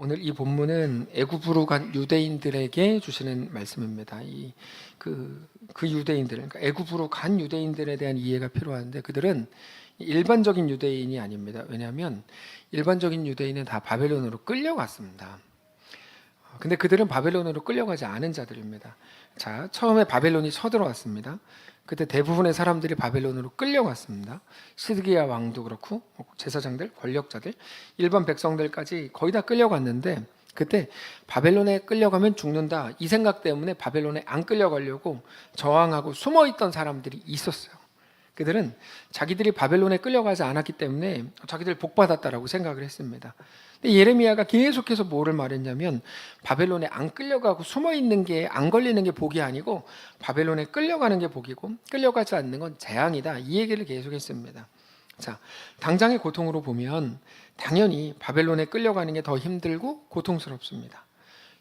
오늘 이 본문은 애굽으로 간 유대인들에게 주시는 말씀입니다. 그 유대인들, 그러니까 애굽으로 간 유대인들에 대한 이해가 필요한데 그들은 일반적인 유대인이 아닙니다. 왜냐하면 일반적인 유대인은 다 바벨론으로 끌려갔습니다. 근데 그들은 바벨론으로 끌려가지 않은 자들입니다. 자, 처음에 바벨론이 쳐들어왔습니다. 그때 대부분의 사람들이 바벨론으로 끌려갔습니다. 시드기야 왕도 그렇고 제사장들, 권력자들, 일반 백성들까지 거의 다 끌려갔는데 그때 바벨론에 끌려가면 죽는다 이 생각 때문에 바벨론에 안 끌려가려고 저항하고 숨어있던 사람들이 있었어요. 그들은 자기들이 바벨론에 끌려가지 않았기 때문에 자기들 복받았다라고 생각을 했습니다. 근데 예레미야가 계속해서 뭐를 말했냐면 바벨론에 안 끌려가고 숨어있는 게 안 걸리는 게 복이 아니고 바벨론에 끌려가는 게 복이고 끌려가지 않는 건 재앙이다 이 얘기를 계속했습니다. 자, 당장의 고통으로 보면 당연히 바벨론에 끌려가는 게 더 힘들고 고통스럽습니다.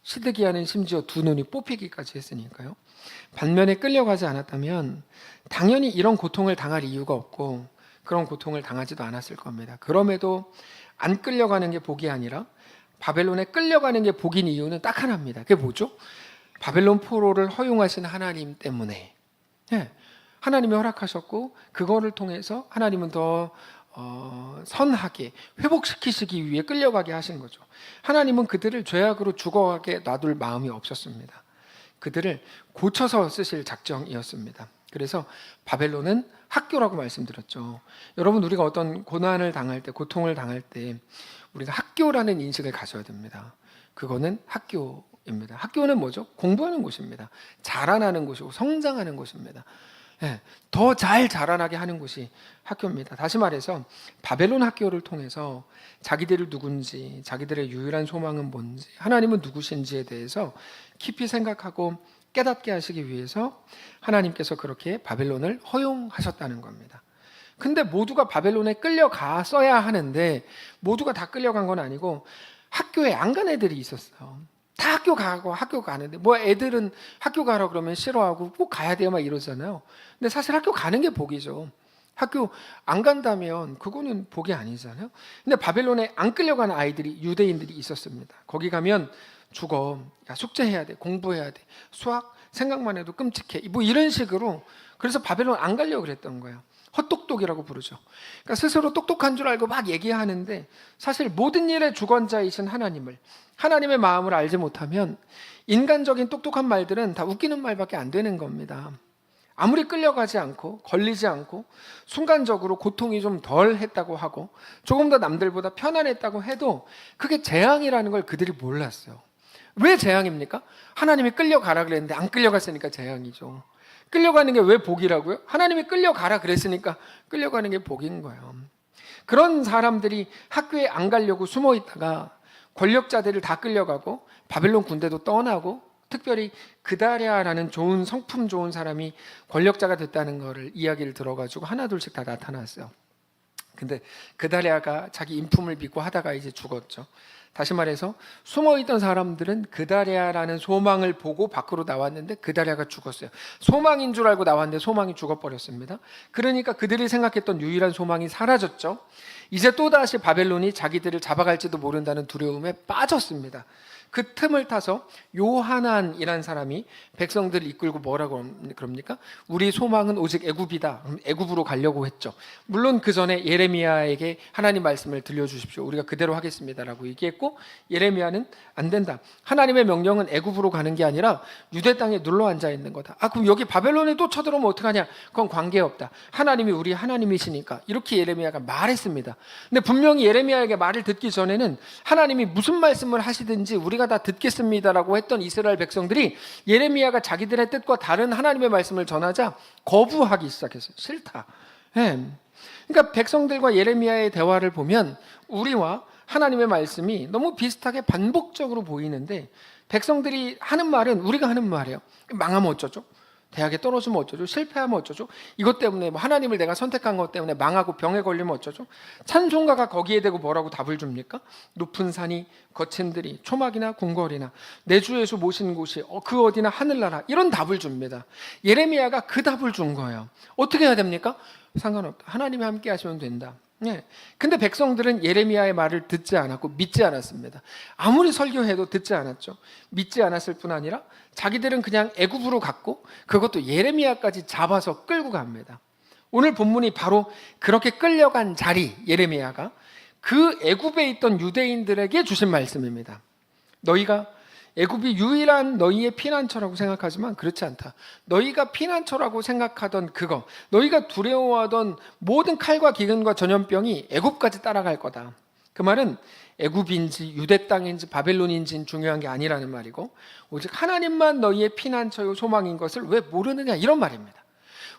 시드기야는 심지어 두 눈이 뽑히기까지 했으니까요. 반면에 끌려가지 않았다면 당연히 이런 고통을 당할 이유가 없고 그런 고통을 당하지도 않았을 겁니다. 그럼에도 안 끌려가는 게 복이 아니라 바벨론에 끌려가는 게 복인 이유는 딱 하나입니다. 그게 뭐죠? 바벨론 포로를 허용하신 하나님 때문에. 하나님이 허락하셨고 그거를 통해서 하나님은 더 선하게 회복시키시기 위해 끌려가게 하신 거죠. 하나님은 그들을 죄악으로 죽어가게 놔둘 마음이 없었습니다. 그들을 고쳐서 쓰실 작정이었습니다. 그래서 바벨론은 학교라고 말씀드렸죠. 여러분, 우리가 어떤 고난을 당할 때, 고통을 당할 때 우리가 학교라는 인식을 가져야 됩니다. 그거는 학교입니다. 학교는 뭐죠? 공부하는 곳입니다. 자라나는 곳이고 성장하는 곳입니다. 더 잘 자라나게 하는 곳이 학교입니다. 다시 말해서 바벨론 학교를 통해서 자기들이 누군지, 자기들의 유일한 소망은 뭔지, 하나님은 누구신지에 대해서 깊이 생각하고 깨닫게 하시기 위해서 하나님께서 그렇게 바벨론을 허용하셨다는 겁니다. 근데 모두가 바벨론에 끌려갔어야 하는데 모두가 다 끌려간 건 아니고 학교에 안 간 애들이 있었어요. 다 학교 가고 학교 가는데 뭐 애들은 학교 가라 그러면 싫어하고 꼭 가야 돼요 막 이러잖아요. 근데 사실 학교 가는 게 복이죠. 학교 안 간다면 그거는 복이 아니잖아요. 근데 바벨론에 안 끌려가는 아이들이 유대인들이 있었습니다. 거기 가면 죽어. 야, 숙제해야 돼. 공부해야 돼. 수학 생각만 해도 끔찍해. 뭐 이런 식으로. 그래서 바벨론 안 가려고 그랬던 거예요. 헛똑똑이라고 부르죠. 그러니까 스스로 똑똑한 줄 알고 막 얘기하는데 사실 모든 일의 주권자이신 하나님을, 하나님의 마음을 알지 못하면 인간적인 똑똑한 말들은 다 웃기는 말밖에 안 되는 겁니다. 아무리 끌려가지 않고 걸리지 않고 순간적으로 고통이 좀 덜 했다고 하고 조금 더 남들보다 편안했다고 해도 그게 재앙이라는 걸 그들이 몰랐어요. 왜 재앙입니까? 하나님이 끌려가라 그랬는데 안 끌려갔으니까 재앙이죠. 끌려가는 게 왜 복이라고요? 하나님이 끌려가라 그랬으니까 끌려가는 게 복인 거예요. 그런 사람들이 학교에 안 가려고 숨어 있다가 권력자들을 다 끌려가고 바벨론 군대도 떠나고 특별히 그다랴라는 좋은 성품 좋은 사람이 권력자가 됐다는 거를 이야기를 들어가지고 하나둘씩 다 나타났어요. 근데 그다랴가 자기 인품을 믿고 하다가 이제 죽었죠. 다시 말해서 숨어있던 사람들은 그다랴라는 소망을 보고 밖으로 나왔는데 그다랴가 죽었어요. 소망인 줄 알고 나왔는데 소망이 죽어버렸습니다. 그러니까 그들이 생각했던 유일한 소망이 사라졌죠. 이제 또다시 바벨론이 자기들을 잡아갈지도 모른다는 두려움에 빠졌습니다. 그 틈을 타서 요하난이라는 사람이 백성들을 이끌고 뭐라고 그럽니까? 우리 소망은 오직 애굽이다. 애굽으로 가려고 했죠. 물론 그 전에 예레미야에게 하나님 말씀을 들려주십시오. 우리가 그대로 하겠습니다라고 얘기했고 예레미야는 안 된다. 하나님의 명령은 애굽으로 가는 게 아니라 유대 땅에 눌러 앉아 있는 거다. 그럼 여기 바벨론에 또 쳐들어오면 어떡하냐? 그건 관계없다. 하나님이 우리 하나님이시니까 이렇게 예레미야가 말했습니다. 근데 분명히 예레미야에게 말을 듣기 전에는 하나님이 무슨 말씀을 하시든지 우리가 다 듣겠습니다라고 했던 이스라엘 백성들이 예레미야가 자기들의 뜻과 다른 하나님의 말씀을 전하자 거부하기 시작했어요. 싫다. 그러니까 백성들과 예레미야의 대화를 보면 우리와 하나님의 말씀이 너무 비슷하게 반복적으로 보이는데 백성들이 하는 말은 우리가 하는 말이에요. 망하면 어쩌죠? 대학에 떨어지면 어쩌죠? 실패하면 어쩌죠? 이것 때문에 하나님을 내가 선택한 것 때문에 망하고 병에 걸리면 어쩌죠? 찬송가가 거기에 대고 뭐라고 답을 줍니까? 높은 산이 거친 들이 초막이나 궁궐이나 내 주 예수 모신 곳이 그 어디나 하늘나라 이런 답을 줍니다. 예레미야가 그 답을 준 거예요. 어떻게 해야 됩니까? 상관없다. 하나님이 함께 하시면 된다. 네. 근데 백성들은 예레미야의 말을 듣지 않았고 믿지 않았습니다. 아무리 설교해도 듣지 않았죠. 믿지 않았을 뿐 아니라 자기들은 그냥 애굽으로 갔고 그것도 예레미야까지 잡아서 끌고 갑니다. 오늘 본문이 바로 그렇게 끌려간 자리, 예레미야가 그 애굽에 있던 유대인들에게 주신 말씀입니다. 너희가 애굽이 유일한 너희의 피난처라고 생각하지만 그렇지 않다. 너희가 피난처라고 생각하던 그거, 너희가 두려워하던 모든 칼과 기근과 전염병이 애굽까지 따라갈 거다. 그 말은 애굽인지 유대 땅인지 바벨론인지는 중요한 게 아니라는 말이고 오직 하나님만 너희의 피난처요 소망인 것을 왜 모르느냐, 이런 말입니다.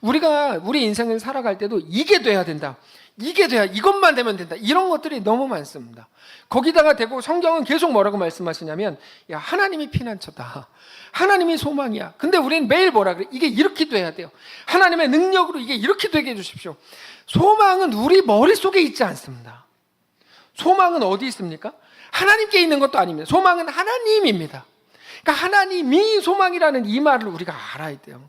우리가 우리 인생을 살아갈 때도 이게 돼야 된다, 이게 돼야, 이것만 되면 된다, 이런 것들이 너무 많습니다. 거기다가 대고 성경은 계속 뭐라고 말씀하시냐면, 야, 하나님이 피난처다, 하나님이 소망이야. 근데 우리는 매일 뭐라 그래? 이게 이렇게 돼야 돼요. 하나님의 능력으로 이게 이렇게 되게 해주십시오. 소망은 우리 머릿속에 있지 않습니다. 소망은 어디 있습니까? 하나님께 있는 것도 아닙니다. 소망은 하나님입니다. 그러니까 하나님이 소망이라는 이 말을 우리가 알아야 돼요.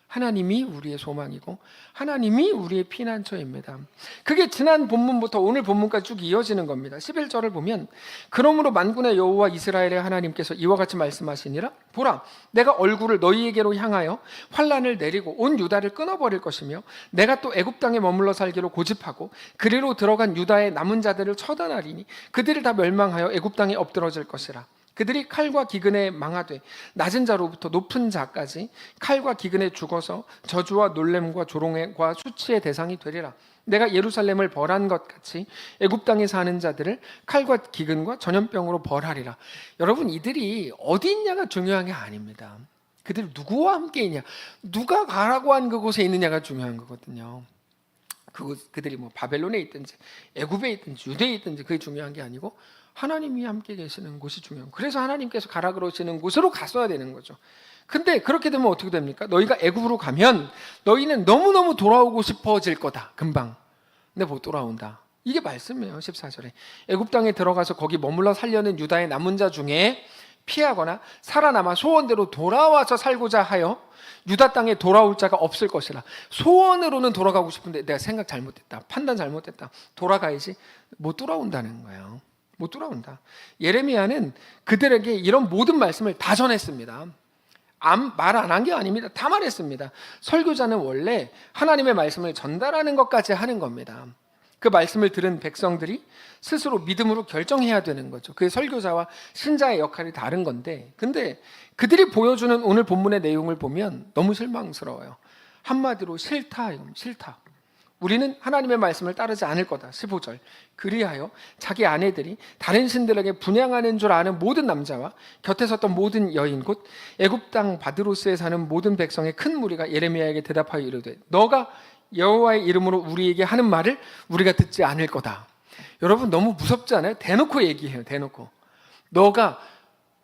하나님이 우리의 소망이고 하나님이 우리의 피난처입니다. 그게 지난 본문부터 오늘 본문까지 쭉 이어지는 겁니다. 11절을 보면 그러므로 만군의 여호와 이스라엘의 하나님께서 이와 같이 말씀하시니라. 보라, 내가 얼굴을 너희에게로 향하여 환란을 내리고 온 유다를 끊어버릴 것이며 내가 또 애굽 땅에 머물러 살기로 고집하고 그리로 들어간 유다의 남은 자들을 처단하리니 그들을 다 멸망하여 애굽 땅에 엎드러질 것이라. 그들이 칼과 기근에 망하되 낮은 자로부터 높은 자까지 칼과 기근에 죽어서 저주와 놀램과 조롱과 수치의 대상이 되리라. 내가 예루살렘을 벌한 것 같이 애굽 땅에 사는 자들을 칼과 기근과 전염병으로 벌하리라. 여러분, 이들이 어디 있냐가 중요한 게 아닙니다. 그들이 누구와 함께 있냐, 누가 가라고 한 그곳에 있느냐가 중요한 거거든요. 그들이 뭐 바벨론에 있든지 애굽에 있든지 유대에 있든지 그게 중요한 게 아니고 하나님이 함께 계시는 곳이 중요한 거예요. 그래서 하나님께서 가라 그러시는 곳으로 갔어야 되는 거죠. 근데 그렇게 되면 어떻게 됩니까? 너희가 애굽으로 가면 너희는 너무너무 돌아오고 싶어질 거다, 금방. 근데 못 돌아온다. 이게 말씀이에요. 14절에 애굽 땅에 들어가서 거기 머물러 살려는 유다의 남은 자 중에 피하거나 살아남아 소원대로 돌아와서 살고자 하여 유다 땅에 돌아올 자가 없을 것이라. 소원으로는 돌아가고 싶은데 내가 생각 잘못했다, 판단 잘못했다, 돌아가야지. 못 돌아온다는 거예요. 못 돌아온다. 예레미야는 그들에게 이런 모든 말씀을 다 전했습니다. 말 안 한 게 아닙니다. 다 말했습니다. 설교자는 원래 하나님의 말씀을 전달하는 것까지 하는 겁니다. 그 말씀을 들은 백성들이 스스로 믿음으로 결정해야 되는 거죠. 그게 설교자와 신자의 역할이 다른 건데, 근데 그들이 보여주는 오늘 본문의 내용을 보면 너무 실망스러워요. 한마디로 싫다, 싫다. 우리는 하나님의 말씀을 따르지 않을 거다. 15절. 그리하여 자기 아내들이 다른 신들에게 분향하는 줄 아는 모든 남자와 곁에 섰던 모든 여인 곧 애굽 땅 바드로스에 사는 모든 백성의 큰 무리가 예레미야에게 대답하여 이르되 너가 여호와의 이름으로 우리에게 하는 말을 우리가 듣지 않을 거다. 여러분, 너무 무섭지 않아요? 대놓고 얘기해요. 대놓고. 너가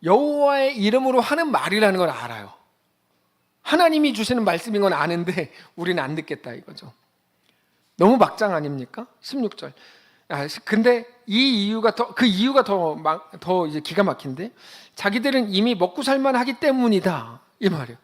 여호와의 이름으로 하는 말이라는 걸 알아요. 하나님이 주시는 말씀인 건 아는데 우리는 안 듣겠다 이거죠. 너무 막장 아닙니까? 16절. 근데 이 이유가 그 이유가 더 이제 기가 막힌데, 자기들은 이미 먹고 살만하기 때문이다, 이 말이에요.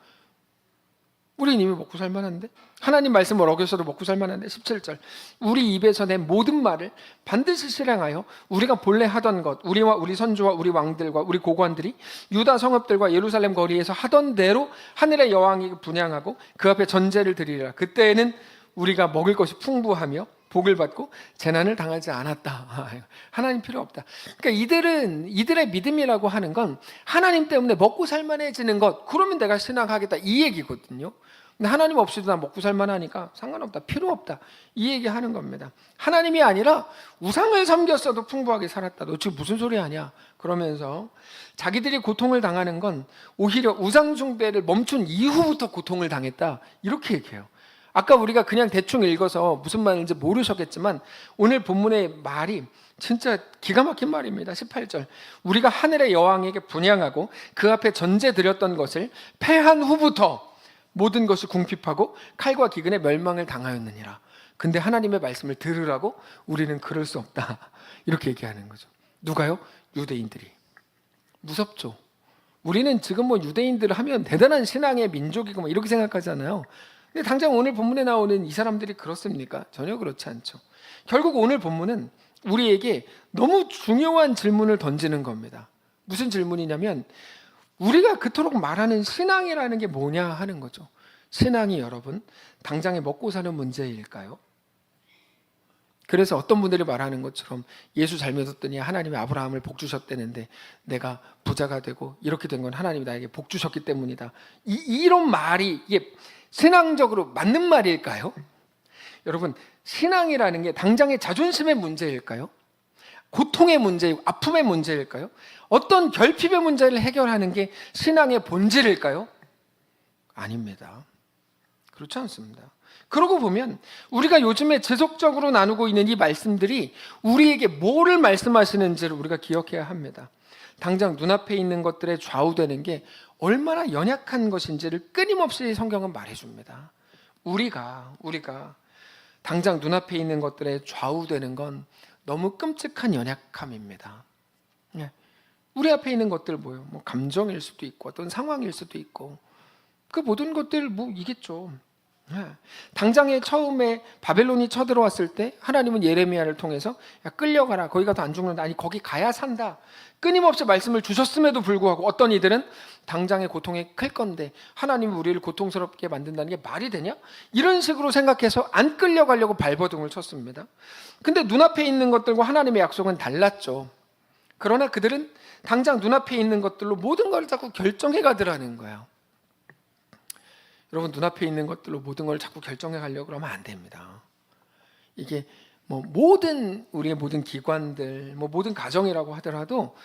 우리는 이미 먹고 살만한데, 하나님 말씀을 어겨서도 먹고 살만한데. 17절. 우리 입에서 낸 모든 말을 반드시 실행하여 우리가 본래 하던 것, 우리와 우리 선조와 우리 왕들과 우리 고관들이 유다 성읍들과 예루살렘 거리에서 하던 대로 하늘의 여왕에게 분향하고 그 앞에 전제를 드리리라. 그때에는 우리가 먹을 것이 풍부하며 복을 받고 재난을 당하지 않았다. 하나님 필요 없다. 그러니까 이들의 믿음이라고 하는 건 하나님 때문에 먹고 살만해지는 것, 그러면 내가 신앙하겠다, 이 얘기거든요. 근데 하나님 없이도 나 먹고 살만하니까 상관없다, 필요 없다, 이 얘기하는 겁니다. 하나님이 아니라 우상을 섬겼어도 풍부하게 살았다. 너 지금 무슨 소리 하냐? 그러면서 자기들이 고통을 당하는 건 오히려 우상 숭배를 멈춘 이후부터 고통을 당했다, 이렇게 얘기해요. 아까 우리가 그냥 대충 읽어서 무슨 말인지 모르셨겠지만 오늘 본문의 말이 진짜 기가 막힌 말입니다. 18절. 우리가 하늘의 여왕에게 분향하고 그 앞에 전제 드렸던 것을 패한 후부터 모든 것이 궁핍하고 칼과 기근에 멸망을 당하였느니라. 근데 하나님의 말씀을 들으라고 우리는 그럴 수 없다, 이렇게 얘기하는 거죠. 누가요? 유대인들이. 무섭죠. 우리는 지금 뭐 유대인들 하면 대단한 신앙의 민족이고 뭐 이렇게 생각하잖아요. 근데 당장 오늘 본문에 나오는 이 사람들이 그렇습니까? 전혀 그렇지 않죠. 결국 오늘 본문은 우리에게 너무 중요한 질문을 던지는 겁니다. 무슨 질문이냐면 우리가 그토록 말하는 신앙이라는 게 뭐냐 하는 거죠. 신앙이 여러분 당장에 먹고 사는 문제일까요? 그래서 어떤 분들이 말하는 것처럼 예수 잘 믿었더니 하나님이 아브라함을 복 주셨다는데 내가 부자가 되고 이렇게 된 건 하나님이 나에게 복 주셨기 때문이다. 이런 말이 이게 신앙적으로 맞는 말일까요? 여러분 신앙이라는 게 당장의 자존심의 문제일까요? 고통의 문제이고 아픔의 문제일까요? 어떤 결핍의 문제를 해결하는 게 신앙의 본질일까요? 아닙니다. 그렇지 않습니다. 그러고 보면 우리가 요즘에 지속적으로 나누고 있는 이 말씀들이 우리에게 뭐를 말씀하시는지를 우리가 기억해야 합니다. 당장 눈앞에 있는 것들에 좌우되는 게 얼마나 연약한 것인지를 끊임없이 성경은 말해줍니다. 우리가 당장 눈앞에 있는 것들에 좌우되는 건 너무 끔찍한 연약함입니다. 우리 앞에 있는 것들 뭐예요? 뭐 감정일 수도 있고 어떤 상황일 수도 있고 그 모든 것들 이겠죠. 당장에 처음에 바벨론이 쳐들어왔을 때 하나님은 예레미야를 통해서 야, 끌려가라. 거기 가도 안 죽는다. 아니 거기 가야 산다. 끊임없이 말씀을 주셨음에도 불구하고 어떤 이들은 당장의 고통이 클 건데 하나님이 우리를 고통스럽게 만든다는 게 말이 되냐? 이런 식으로 생각해서 안 끌려가려고 발버둥을 쳤습니다. 근데 눈앞에 있는 것들과 하나님의 약속은 달랐죠. 그러나 그들은 당장 눈앞에 있는 것들로 모든 걸 자꾸 결정해 가더라는 거예요. 여러분 눈앞에 있는 것들로 모든 걸 자꾸 결정해 가려고 그러면 안 됩니다. 이게 우리의 모든 기관들, 모든 가정이라고 하더라도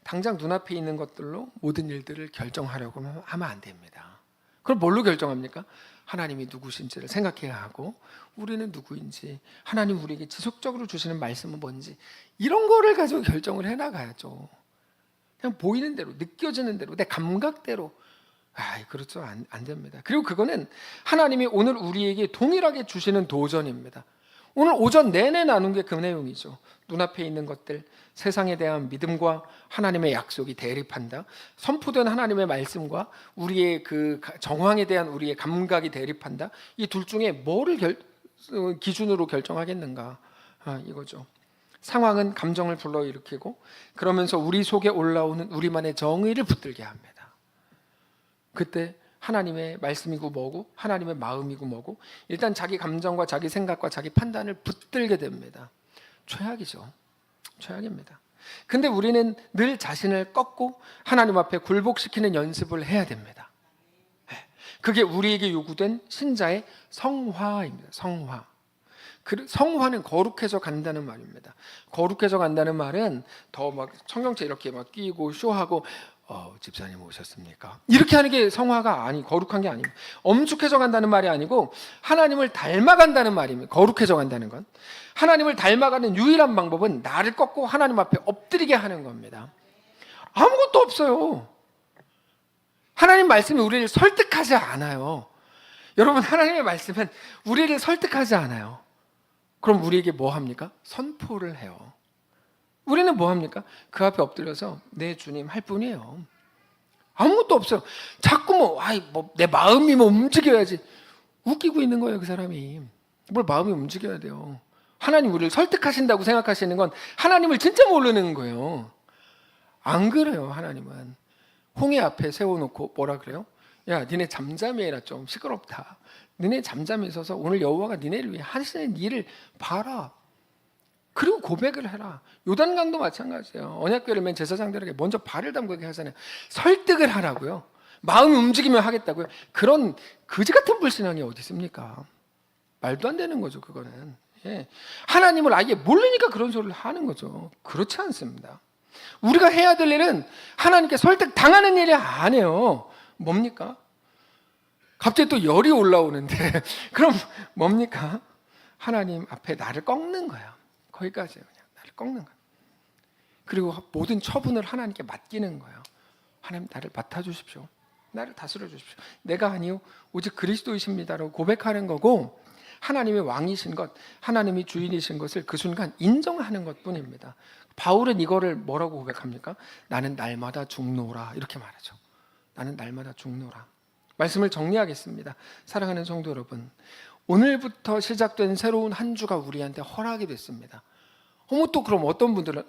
당장 눈앞에 있는 것들로 모든 일들을 결정하려고 하면 안 됩니다. 그럼 뭘로 결정합니까? 하나님이 누구신지를 생각해야 하고 우리는 누구인지 하나님 우리에게 지속적으로 주시는 말씀은 뭔지 이런 거를 가지고 결정을 해나가야죠. 그냥 보이는 대로 느껴지는 대로 내 감각대로 그렇죠. 안 됩니다. 그리고 그거는 하나님이 오늘 우리에게 동일하게 주시는 도전입니다. 오늘 오전 내내 나눈 게 그 내용이죠. 눈앞에 있는 것들, 세상에 대한 믿음과 하나님의 약속이 대립한다. 선포된 하나님의 말씀과 우리의 그 정황에 대한 우리의 감각이 대립한다. 이 둘 중에 뭐를 기준으로 결정하겠는가 이거죠. 상황은 감정을 불러일으키고 그러면서 우리 속에 올라오는 우리만의 정의를 붙들게 합니다. 그때 하나님의 말씀이고 뭐고 하나님의 마음이고 뭐고 일단 자기 감정과 자기 생각과 자기 판단을 붙들게 됩니다. 최악이죠. 최악입니다. 근데 우리는 늘 자신을 꺾고 하나님 앞에 굴복시키는 연습을 해야 됩니다. 그게 우리에게 요구된 신자의 성화입니다. 성화. 성화는 거룩해져 간다는 말입니다. 거룩해져 간다는 말은 더 막 청경채 이렇게 막 끼고 쇼하고 집사님 오셨습니까? 이렇게 하는 게 성화가 거룩한 게 아닙니다. 엄숙해져 간다는 말이 아니고 하나님을 닮아간다는 말입니다. 거룩해져 간다는 건 하나님을 닮아가는 유일한 방법은 나를 꺾고 하나님 앞에 엎드리게 하는 겁니다. 아무것도 없어요. 하나님 말씀이 우리를 설득하지 않아요. 여러분 하나님의 말씀은 우리를 설득하지 않아요. 그럼 우리에게 뭐 합니까? 선포를 해요. 우리는 뭐 합니까? 그 앞에 엎드려서 내 주님 할 뿐이에요. 아무것도 없어요. 자꾸 내 마음이 움직여야지. 웃기고 있는 거예요, 그 사람이. 뭘 마음이 움직여야 돼요. 하나님 우리를 설득하신다고 생각하시는 건 하나님을 진짜 모르는 거예요. 안 그래요, 하나님은. 홍해 앞에 세워놓고 뭐라 그래요? 야, 니네 잠잠히 해라. 좀 시끄럽다. 니네 잠잠히 있어서 오늘 여호와가 니네를 위해 하시는 일을 봐라. 그리고 고백을 해라. 요단강도 마찬가지예요. 언약궤를 맨 제사장들에게 먼저 발을 담그게 하잖아요. 설득을 하라고요. 마음이 움직이면 하겠다고요. 그런 거지 같은 불신앙이 어디 있습니까? 말도 안 되는 거죠, 그거는. 하나님을 아예 모르니까 그런 소리를 하는 거죠. 그렇지 않습니다. 우리가 해야 될 일은 하나님께 설득 당하는 일이 아니에요. 뭡니까? 갑자기 또 열이 올라오는데 그럼 뭡니까? 하나님 앞에 나를 꺾는 거예요. 거기까지예요. 그냥 나를 꺾는 거예요. 그리고 모든 처분을 하나님께 맡기는 거예요. 하나님 나를 맡아주십시오. 나를 다스려 주십시오. 내가 아니요 오직 그리스도이십니다라고 고백하는 거고 하나님의 왕이신 것, 하나님이 주인이신 것을 그 순간 인정하는 것뿐입니다. 바울은 이거를 뭐라고 고백합니까? 나는 날마다 죽노라 이렇게 말하죠. 나는 날마다 죽노라. 말씀을 정리하겠습니다. 사랑하는 성도 여러분, 오늘부터 시작된 새로운 한 주가 우리한테 허락이 됐습니다. 또 그럼 어떤 분들은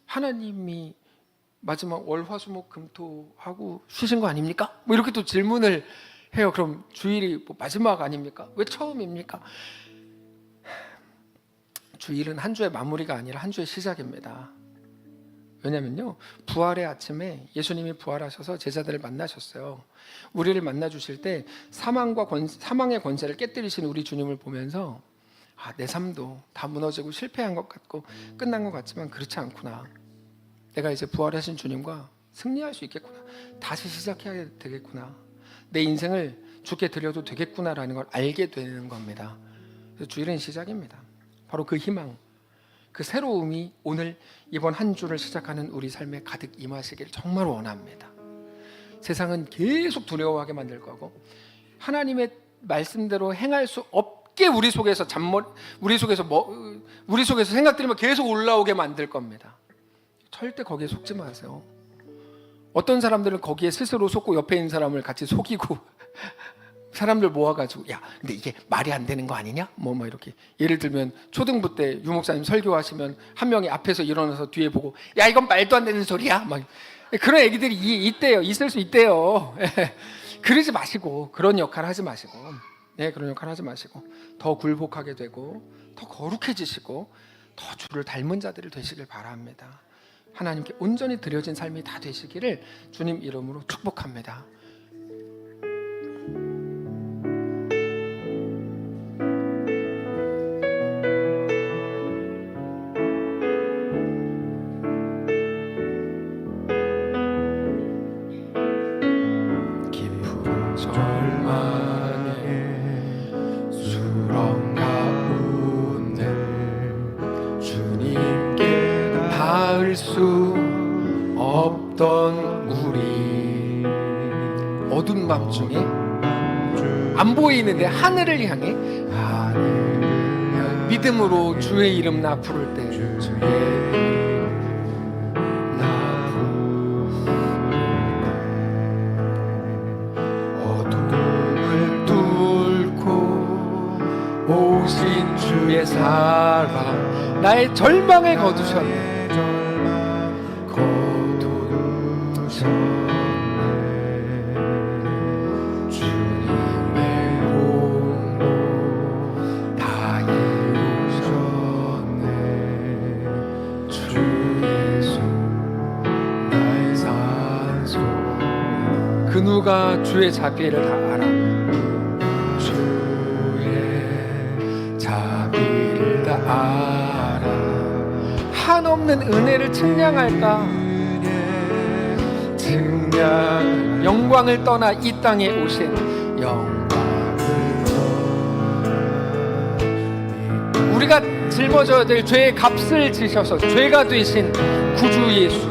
하나님이 마지막 월화수목금토하고 쉬신 거 아닙니까? 이렇게 또 질문을 해요. 그럼 주일이 마지막 아닙니까? 왜 처음입니까? 주일은 한 주의 마무리가 아니라 한 주의 시작입니다. 왜냐면요, 부활의 아침에 예수님이 부활하셔서 제자들을 만나셨어요. 우리를 만나주실 때 사망의 권세를 깨뜨리신 우리 주님을 보면서 내 삶도 다 무너지고 실패한 것 같고 끝난 것 같지만 그렇지 않구나. 내가 이제 부활하신 주님과 승리할 수 있겠구나. 다시 시작해야 되겠구나. 내 인생을 주께 드려도 되겠구나라는 걸 알게 되는 겁니다. 그래서 주일은 시작입니다. 바로 그 희망, 그 새로움이 오늘 이번 한 주를 시작하는 우리 삶에 가득 임하시길 정말 원합니다. 세상은 계속 두려워하게 만들 거고 하나님의 말씀대로 행할 수 없게 우리 속에서 생각들이 계속 올라오게 만들 겁니다. 절대 거기에 속지 마세요. 어떤 사람들은 거기에 스스로 속고 옆에 있는 사람을 같이 속이고 사람들 모아가지고 근데 이게 말이 안 되는 거 아니냐? 이렇게 예를 들면 초등부 때 유목사님 설교하시면 한 명이 앞에서 일어나서 뒤에 보고 이건 말도 안 되는 소리야? 그런 애기들이 있을 수 있대요. 그러지 마시고 그런 역할 하지 마시고 더 굴복하게 되고 더 거룩해지시고 더 주를 닮은 자들이 되시길 바랍니다. 하나님께 온전히 드려진 삶이 다 되시기를 주님 이름으로 축복합니다. 수 없던 우리 어두운 밤 중에 안 보이는데 하늘을 향해 믿음으로 주의 이름 나 부를 때 어둠을 뚫고 오신 주의 사랑 나의 절망을 거두셨네. 주님의 공로 다 이루셨네. 주 예수 나의 산소 그 누가 주의 자비를 다 알아. 주의 자비를 다 알아. 한없는 은혜를 측량할까? 영광을 떠나 이 땅에 오신 우리가 짊어져야 될 죄의 값을 지셔서 죄가 되신 구주 예수,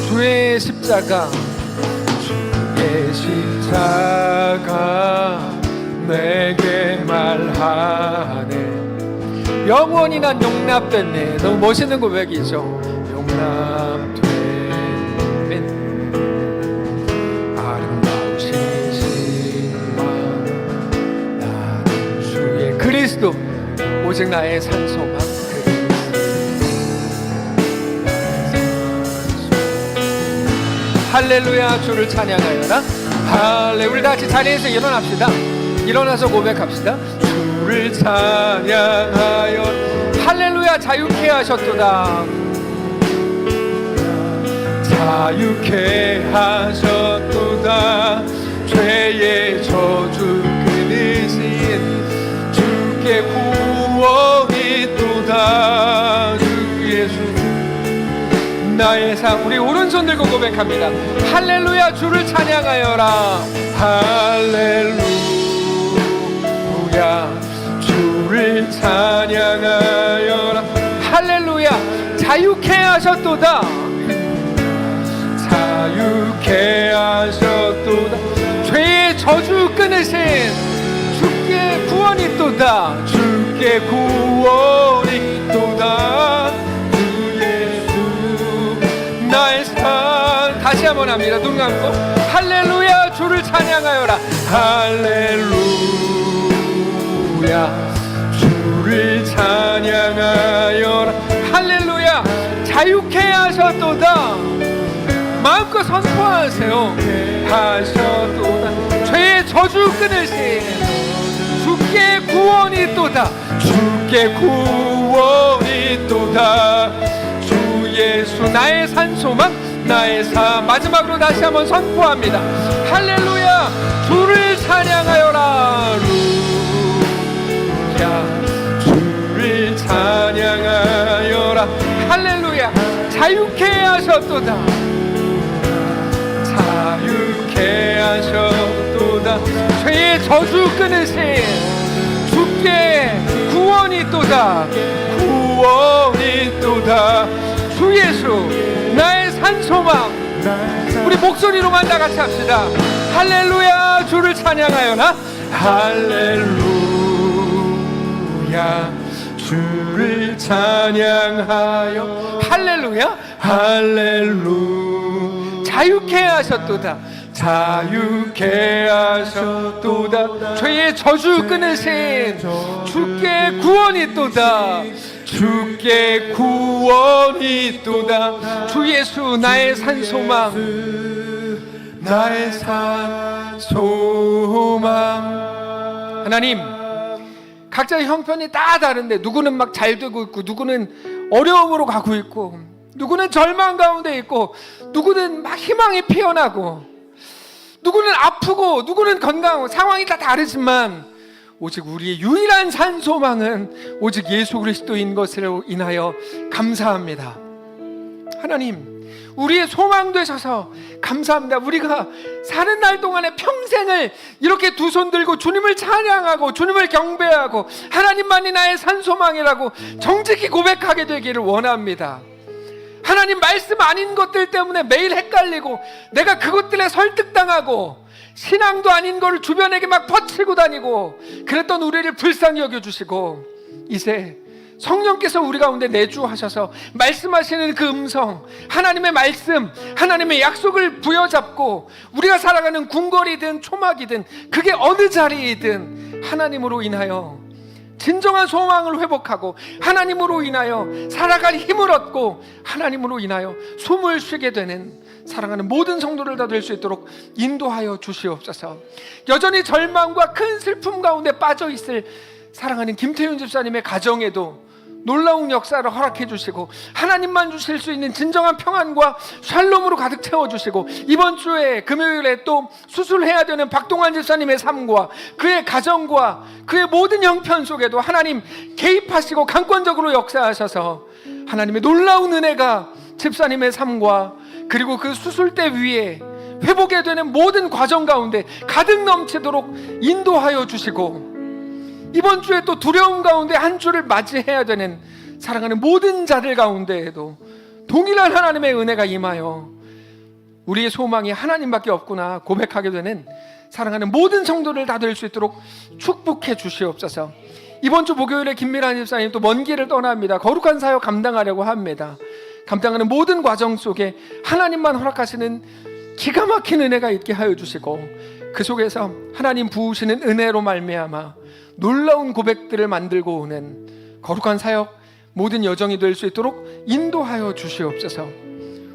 주의 십자가 내게 말하네. 영원히 난 용납됐네. 너무 멋있는 고백이죠. 용납된 아름다우신 신과 나는 주의 그리스도 오직 나의 산소만 할렐루야. 주를 찬양하여라. 할렐루야. 우리 다같이 자리에서 일어납시다. 일어나서 고백합시다. 주를 찬양하여 할렐루야. 자유케 하셨도다. 자유케 하셨도다. 죄의 저주 끊으신 주께 구원이 또다. 주 예수 나의 삶. 우리 오른손 들고 고백합니다. 할렐루야. 주를 찬양하여라. 할렐루야. 주를 찬양하여라. 할렐루야. 자유케 하셨도다. 자유케 하셨도다. 죄의 저주 끊으신 주께 구원이 또다. 주께 구원이 또다. 주 예수 나의 삶. 다시 한번 합니다. 눈 감고 할렐루야 주를 찬양하여라. 할렐루야 주를 찬양하여라. 할렐루야 자유케 하셨도다. 마음껏 선포하세요. 하셨도다. 죄의 저주 끊으신 주께 구원이 있도다. 주께 구원이 있도다. 주 예수 나의 산소망 나의 삶. 마지막으로 다시 한번 선포합니다. 할렐루야 주를 찬양하여라. 주를 찬양하여라. 할렐루야 자유케 하셨도다. 자유케 하셨도다. 죄의 저주 끊으신 주께 구원이 있도다. 구원이 있도다. 주 예수 나의 산소망. 우리 목소리로만 다 같이 합시다. 할렐루야 주를 찬양하여라. 할렐루야 주를 찬양하여. 할렐루야 할렐루야 자유케 하셨도다. 자유케 하셨도다. 죄의 저주 끊으신 주께 구원이 있도다. 주께 구원이 있도다. 주 예수 나의 산소망 나의 산소망. 하나님 각자의 형편이 다 다른데 누구는 막 잘 되고 있고 누구는 어려움으로 가고 있고 누구는 절망 가운데 있고 누구는 막 희망이 피어나고 누구는 아프고 누구는 건강하고 상황이 다 다르지만 오직 우리의 유일한 산소망은 오직 예수 그리스도인 것으로 인하여 감사합니다. 하나님 우리의 소망 되셔서 감사합니다. 우리가 사는 날 동안에 평생을 이렇게 두 손 들고 주님을 찬양하고 주님을 경배하고 하나님만이 나의 산소망이라고 정직히 고백하게 되기를 원합니다. 하나님 말씀 아닌 것들 때문에 매일 헷갈리고 내가 그것들에 설득당하고 신앙도 아닌 걸 주변에게 막 퍼치고 다니고 그랬던 우리를 불쌍히 여겨주시고 이제 성령께서 우리 가운데 내주하셔서 말씀하시는 그 음성, 하나님의 말씀, 하나님의 약속을 부여잡고 우리가 살아가는 궁궐이든 초막이든 그게 어느 자리이든 하나님으로 인하여 진정한 소망을 회복하고 하나님으로 인하여 살아갈 힘을 얻고 하나님으로 인하여 숨을 쉬게 되는 사랑하는 모든 성도를 다 될 수 있도록 인도하여 주시옵소서. 여전히 절망과 큰 슬픔 가운데 빠져 있을 사랑하는 김태윤 집사님의 가정에도 놀라운 역사를 허락해 주시고 하나님만 주실 수 있는 진정한 평안과 샬롬으로 가득 채워주시고 이번 주에 금요일에 또 수술해야 되는 박동환 집사님의 삶과 그의 가정과 그의 모든 형편 속에도 하나님 개입하시고 강권적으로 역사하셔서 하나님의 놀라운 은혜가 집사님의 삶과 그리고 그 수술대 위에 회복해야 되는 모든 과정 가운데 가득 넘치도록 인도하여 주시고 이번 주에 또 두려움 가운데 한 주를 맞이해야 되는 사랑하는 모든 자들 가운데에도 동일한 하나님의 은혜가 임하여 우리의 소망이 하나님밖에 없구나 고백하게 되는 사랑하는 모든 성도를 다 될 수 있도록 축복해 주시옵소서. 이번 주 목요일에 김미란 집사님 또 먼 길을 떠납니다. 거룩한 사역 감당하려고 합니다. 감당하는 모든 과정 속에 하나님만 허락하시는 기가 막힌 은혜가 있게 하여 주시고 그 속에서 하나님 부으시는 은혜로 말미암아 놀라운 고백들을 만들고 오는 거룩한 사역 모든 여정이 될 수 있도록 인도하여 주시옵소서.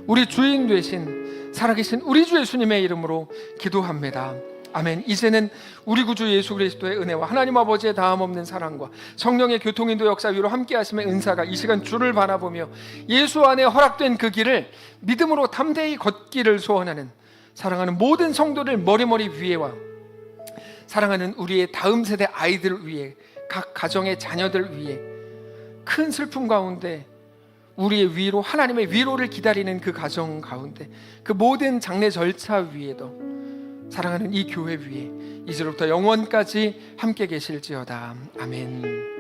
우리 주인 되신 살아계신 우리 주 예수님의 이름으로 기도합니다. 아멘. 이제는 우리 구주 예수 그리스도의 은혜와 하나님 아버지의 다함없는 사랑과 성령의 교통인도 역사 위로 함께 하심의 은사가 이 시간 주를 바라보며 예수 안에 허락된 그 길을 믿음으로 담대히 걷기를 소원하는 사랑하는 모든 성도들 머리머리 위에와 사랑하는 우리의 다음 세대 아이들 위에 각 가정의 자녀들 위에 큰 슬픔 가운데 우리의 위로 하나님의 위로를 기다리는 그 가정 가운데 그 모든 장례 절차 위에도 사랑하는 이 교회 위에 이제로부터 영원까지 함께 계실지어다. 아멘.